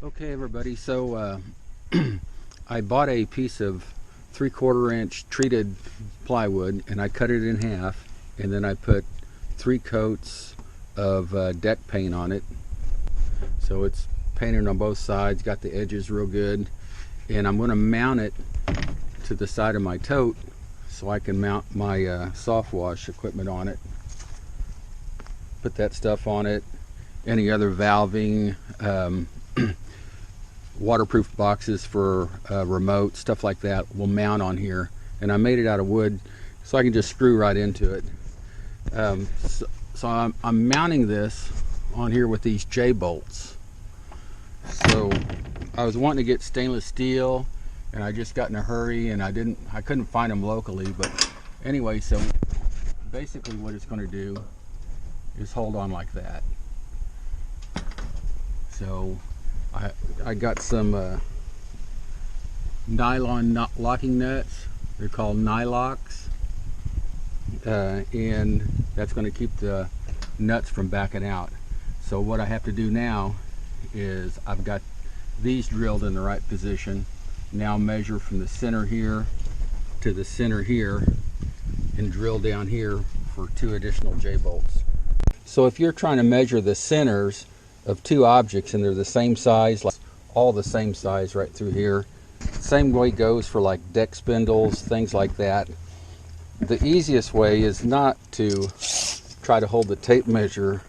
Okay everybody, so I bought a piece of 3/4 inch treated plywood and I cut it in half, and then I put 3 coats of deck paint on it. So it's painted on both sides, got the edges real good, and I'm going to mount it to the side of my tote so I can mount my soft wash equipment on it. Put that stuff on it, any other valving, waterproof boxes for remote, stuff like that will mount on here. And I made it out of wood so I can just screw right into it. So I'm mounting this on here with these J-bolts. So I was wanting to get stainless steel, and I just got in a hurry and I couldn't find them locally. But anyway, so basically what it's going to do is hold on like that. So I got some nylon locking nuts. They're called Nylocks, and that's going to keep the nuts from backing out. So what I have to do now is I've got these drilled in the right position. Now measure from the center here to the center here and drill down here for 2 additional J-bolts. So if you're trying to measure the centers of 2 objects and they're the same size, like all the same size right through here, same way goes for like deck spindles, things like that. The easiest way is not to try to hold the tape measure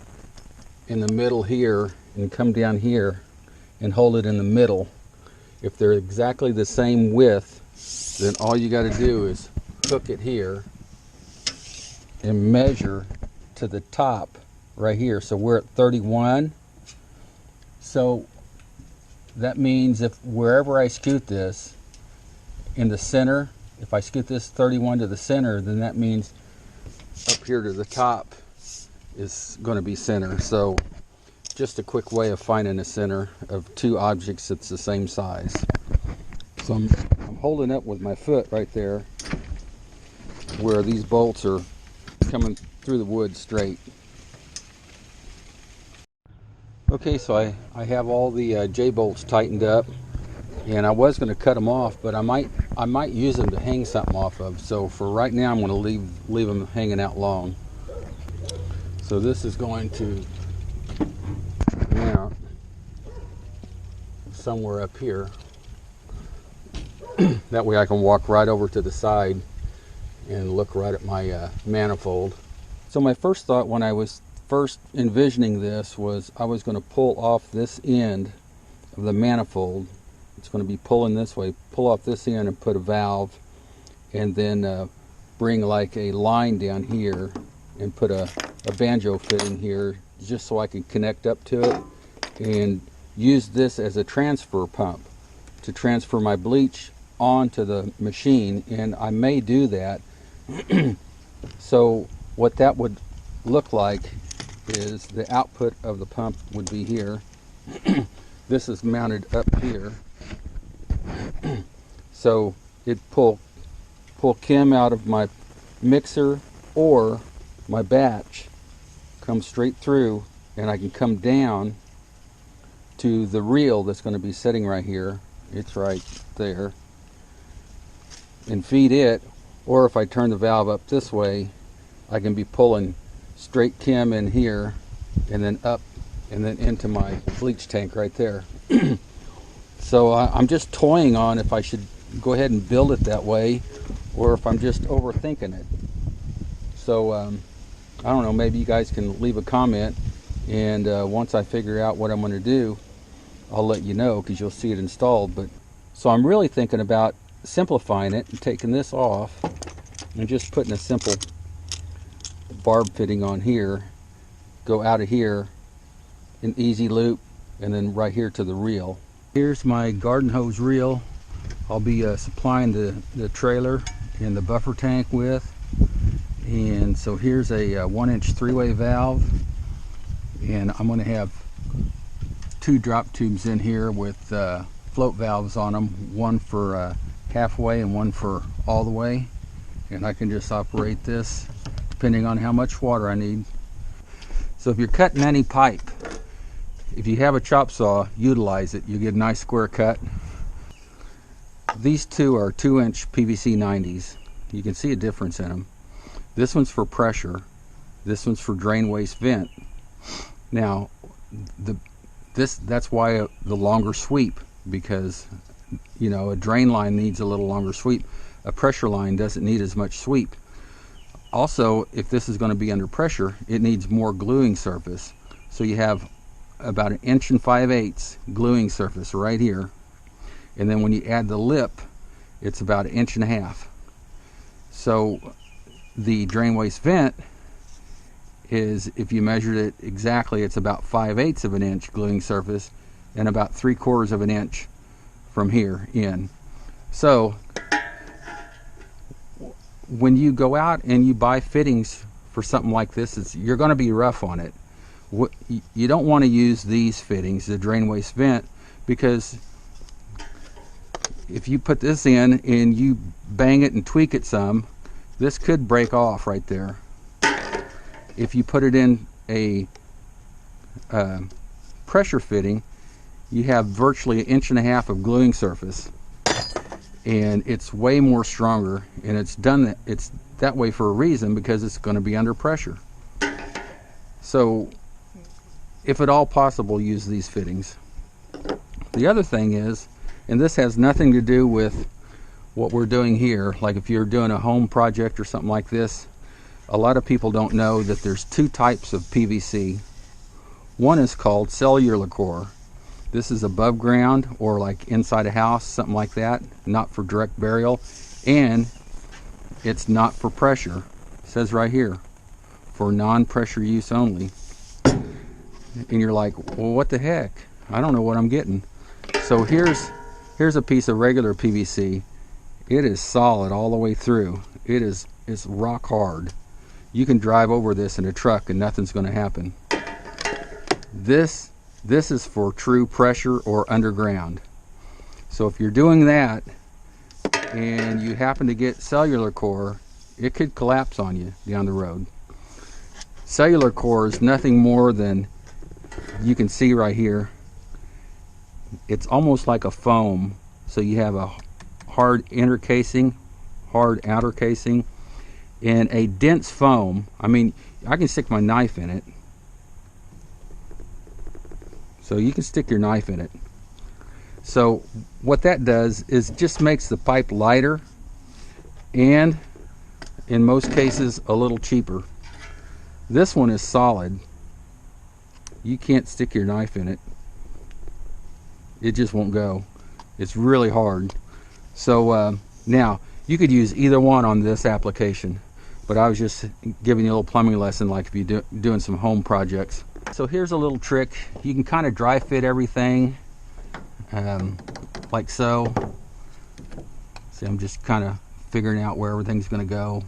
in the middle here and come down here and hold it in the middle. If they're exactly the same width, then all you got to do is hook it here and measure to the top right here. So we're at 31. So that means if wherever I scoot this in the center, if I scoot this 31 to the center, then that means up here to the top is going to be center. So just a quick way of finding the center of 2 objects that's the same size. So I'm holding up with my foot right there where these bolts are coming through the wood straight. Okay, so I have all the J-bolts tightened up, and I was going to cut them off, but I might use them to hang something off of. So for right now, I'm going to leave them hanging out long. So this is going to mount somewhere up here. That way I can walk right over to the side and look right at my manifold. So my first thought when I was first envisioning this was I was going to pull off this end of the manifold. It's going to be pulling this way, pull off this end and put a valve, and then bring like a line down here and put a banjo fitting here just so I can connect up to it and use this as a transfer pump to transfer my bleach onto the machine. And I may do that. So what that would look like is the output of the pump would be here. This is mounted up here. So it pull chem out of my mixer or my batch, come straight through, and I can come down to the reel that's going to be sitting right here. It's right there, and feed it. Or if I turn the valve up this way, I can be pulling straight chem in here and then up and then into my bleach tank right there. So I'm just toying on if I should go ahead and build it that way or if I'm just overthinking it. So I don't know, maybe you guys can leave a comment, and once I figure out what I'm going to do, I'll let you know, because you'll see it installed. But so I'm really thinking about simplifying it and taking this off and just putting a simple barb fitting on here, go out of here, an easy loop, and then right here to the reel. Here's my garden hose reel I'll be supplying the trailer and the buffer tank with. And so here's a 1-inch 3-way valve, and I'm going to have 2 drop tubes in here with float valves on them, one for halfway and one for all the way. And I can just operate this depending on how much water I need. So if you're cutting any pipe if you have a chop saw, utilize it. You get a nice square cut. These two are 2-inch PVC 90s. You can see a difference in them. This one's for pressure. This one's for drain waste vent. Now, that's why the longer sweep, because you know a drain line needs a little longer sweep. A pressure line doesn't need as much sweep. Also, if this is going to be under pressure, it needs more gluing surface. So you have about 1 5/8 inches gluing surface right here, and then when you add the lip, it's about 1.5 inches. So the drain waste vent is, if you measured it exactly, it's about 5/8 of an inch gluing surface and about 3/4 of an inch from here in. So when you go out and you buy fittings for something like this, you're going to be rough on it. You don't want to use these fittings, the drain waste vent, because if you put this in and you bang it and tweak it some, this could break off right there. If you put it in a pressure fitting, you have virtually 1.5 inches of gluing surface, and it's way more stronger, and it's that way for a reason, because it's going to be under pressure. So if at all possible, use these fittings. The other thing is, and this has nothing to do with what we're doing here, like if you're doing a home project or something like this, a lot of people don't know that there's 2 types of PVC. One is called cellular core. This is above ground or like inside a house, something like that, not for direct burial, and it's not for pressure. It says right here, for non-pressure use only. And you're like, well, what the heck? I don't know what I'm getting. So here's a piece of regular PVC. It is solid all the way through. It's rock hard. You can drive over this in a truck and nothing's going to happen. This is for true pressure or underground. So if you're doing that and you happen to get cellular core, it could collapse on you down the road. Cellular core is nothing more than, you can see right here, it's almost like a foam. So you have a hard inner casing, hard outer casing, and a dense foam. I mean, I can stick my knife in it. So you can stick your knife in it. So what that does is just makes the pipe lighter, and in most cases a little cheaper. This one is solid. You can't stick your knife in it. It just won't go. It's really hard. So now you could use either one on this application, but I was just giving you a little plumbing lesson, like if you're doing some home projects. So here's a little trick. You can kind of dry fit everything like so. See, I'm just kind of figuring out where everything's going to go.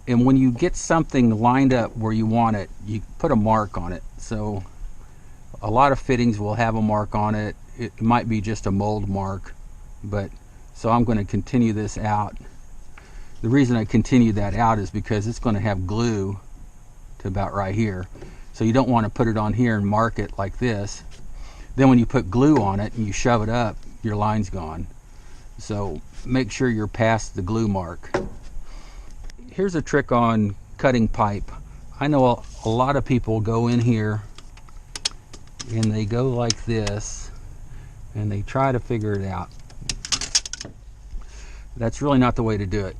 And when you get something lined up where you want it, you put a mark on it. So a lot of fittings will have a mark on it. It might be just a mold mark, but so I'm going to continue this out. The reason I continue that out is because it's going to have glue to about right here. So you don't want to put it on here and mark it like this. Then when you put glue on it and you shove it up, your line's gone. So make sure you're past the glue mark. Here's a trick on cutting pipe. I know a lot of people go in here and they go like this and they try to figure it out. That's really not the way to do it.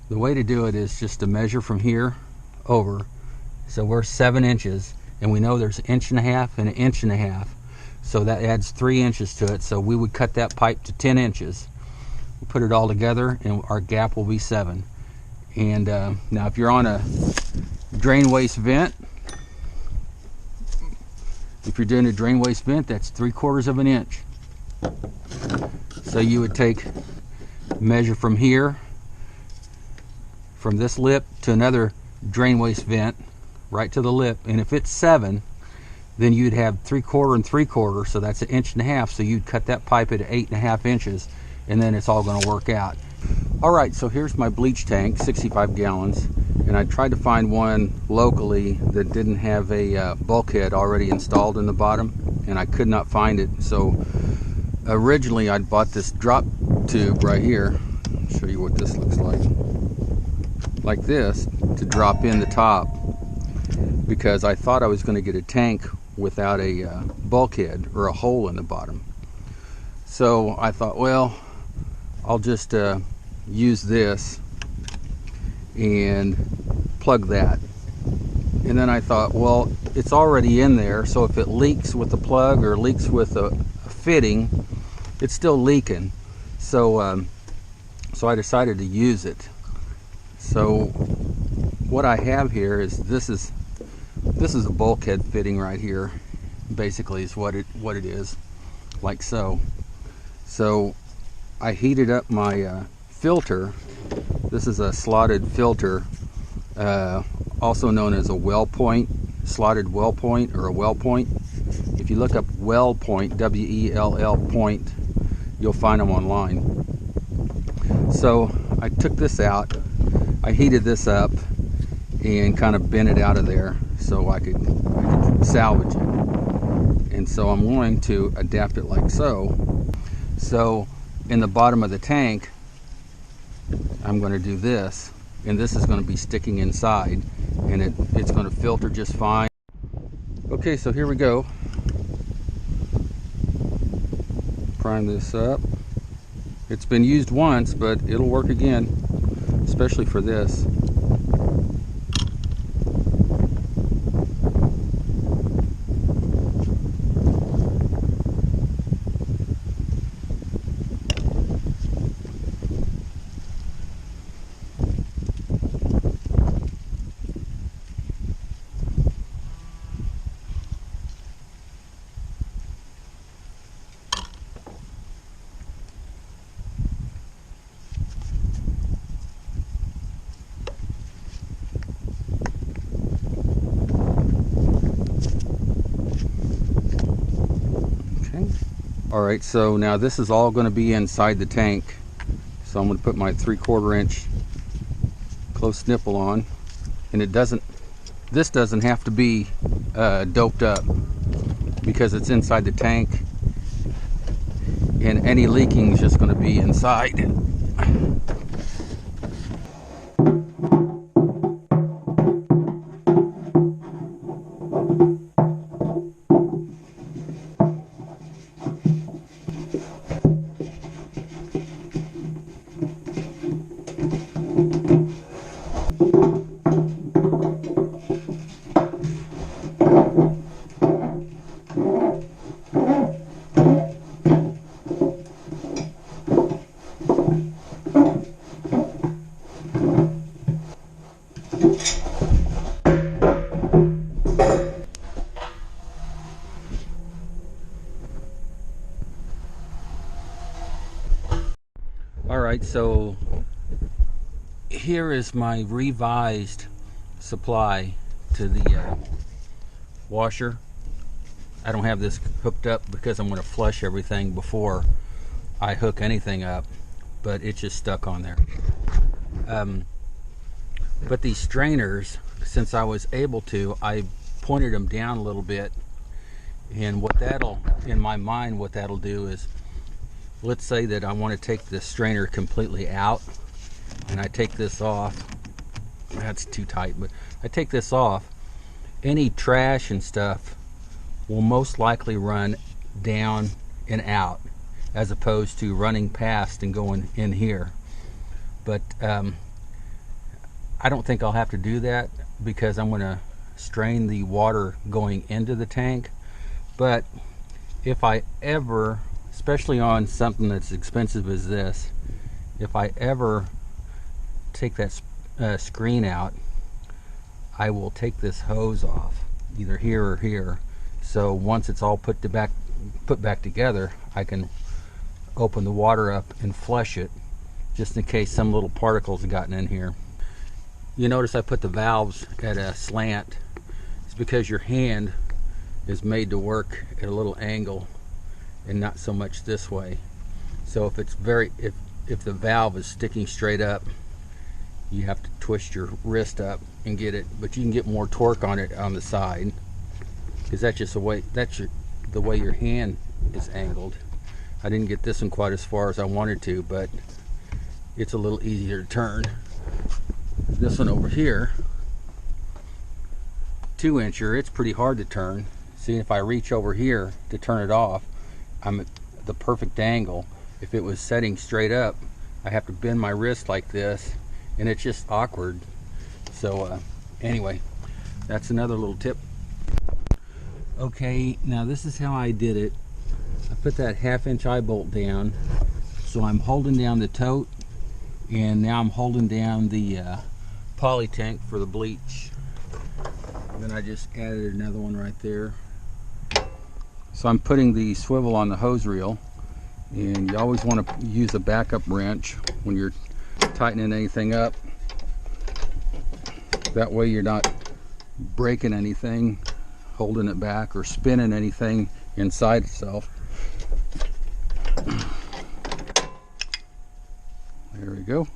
The way to do it is just to measure from here over. So we're 7 inches, and we know there's 1.5 inches and 1.5 inches. So that adds 3 inches to it. So we would cut that pipe to 10 inches. We put it all together and our gap will be 7. And now if you're on a drain waste vent, if you're doing a drain waste vent, that's 3/4 of an inch. So you would measure from here, from this lip to another drain waste vent, right to the lip, and if it's 7, then you'd have 3/4 and 3/4, so that's 1.5 inches. So you'd cut that pipe at 8.5 inches, and then it's all going to work out. All right, so here's my bleach tank, 65 gallons, and I tried to find one locally that didn't have a bulkhead already installed in the bottom, and I could not find it. So originally I bought this drop tube right here. I'll show you what this looks like this, to drop in the top, because I thought I was going to get a tank without a bulkhead or a hole in the bottom. So I thought, well, I'll just use this and plug that. And then I thought, well, it's already in there, so if it leaks with the plug or leaks with a fitting, it's still leaking. So so I decided to use it. So what I have here is this is a bulkhead fitting right here, basically, is what it is, like so. So I heated up my filter. This is a slotted filter, also known as a well point, slotted well point, or a well point. If you look up well point, W-E-L-L point, you'll find them online. So I took this out, I heated this up and kind of bent it out of there so I could salvage it. And so I'm going to adapt it like so. So in the bottom of the tank, I'm going to do this, and this is going to be sticking inside, and it's going to filter just fine. Okay, so here we go. Prime this up. It's been used once, but it'll work again, especially for this. Alright, so now this is all going to be inside the tank. So I'm going to put my 3/4 inch close nipple on, and this doesn't have to be doped up because it's inside the tank, and any leaking is just going to be inside. Alright, so here is my revised supply to the washer. I don't have this hooked up because I'm going to flush everything before I hook anything up, but it's just stuck on there. But these strainers, since I was able to, I pointed them down a little bit, and what that'll, in my mind, what that'll do is, let's say that I want to take the strainer completely out, and I take this off. That's too tight, but I take this off. Any trash and stuff will most likely run down and out, as opposed to running past and going in here. But I don't think I'll have to do that because I'm going to strain the water going into the tank. But if I ever, especially on something that's expensive as this, if I ever take that screen out, I will take this hose off, either here or here. So once it's all put back together, I can open the water up and flush it, just in case some little particles have gotten in here. You notice I put the valves at a slant. It's because your hand is made to work at a little angle and not so much this way. So if it's if the valve is sticking straight up, you have to twist your wrist up and get it, but you can get more torque on it on the side, because that's just the way the way your hand is angled. I didn't get this one quite as far as I wanted to, but it's a little easier to turn. This one over here, 2-incher, it's pretty hard to turn. See, if I reach over here to turn it off, I'm at the perfect angle. If it was setting straight up, I have to bend my wrist like this, and it's just awkward. So anyway, that's another little tip. Okay, now this is how I did it. I put that 1/2-inch eye bolt down, so I'm holding down the tote, and now I'm holding down the poly tank for the bleach. And then I just added another one right there. So I'm putting the swivel on the hose reel, and you always want to use a backup wrench when you're tightening anything up. That way you're not breaking anything, holding it back, or spinning anything inside itself. There we go.